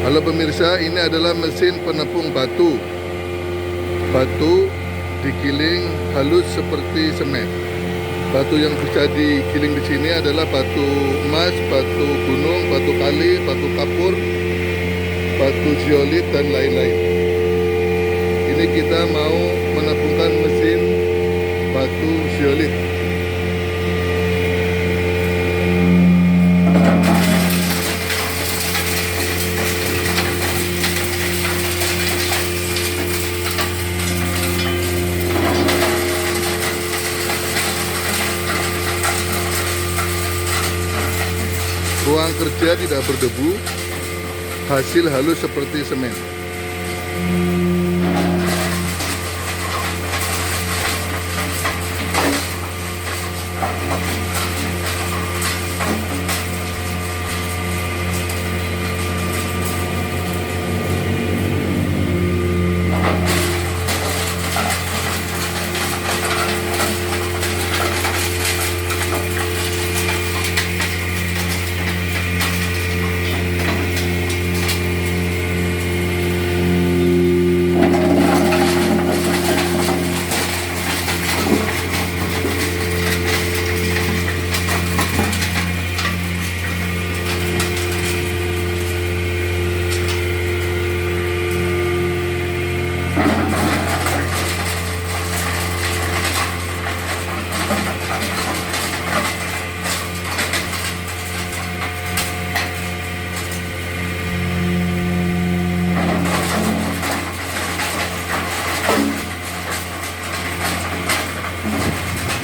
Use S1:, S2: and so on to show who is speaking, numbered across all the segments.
S1: Halo pemirsa, ini adalah mesin penepung batu. Batu digiling halus seperti semen. Batu yang bisa digiling di sini adalah batu emas, batu gunung, batu kali, batu kapur, batu zeolit, dan lain-lain. Ini kita mau menepungkan mesin batu zeolit. Ruang kerja tidak berdebu, hasil halus seperti semen.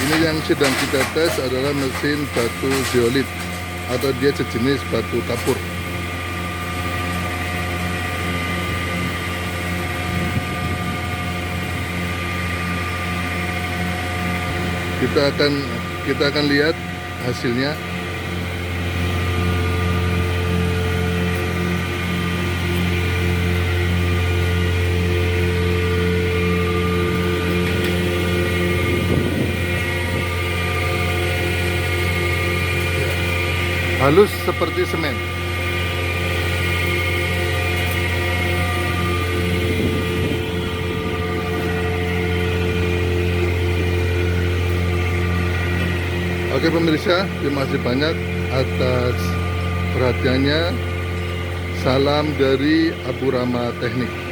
S1: Ini yang sedang kita tes adalah mesin batu zeolit atau dia sejenis batu kapur. Kita akan lihat hasilnya. Halus seperti semen. Oke pemirsa, terima kasih banyak atas perhatiannya. Salam dari Abu Rama Teknik.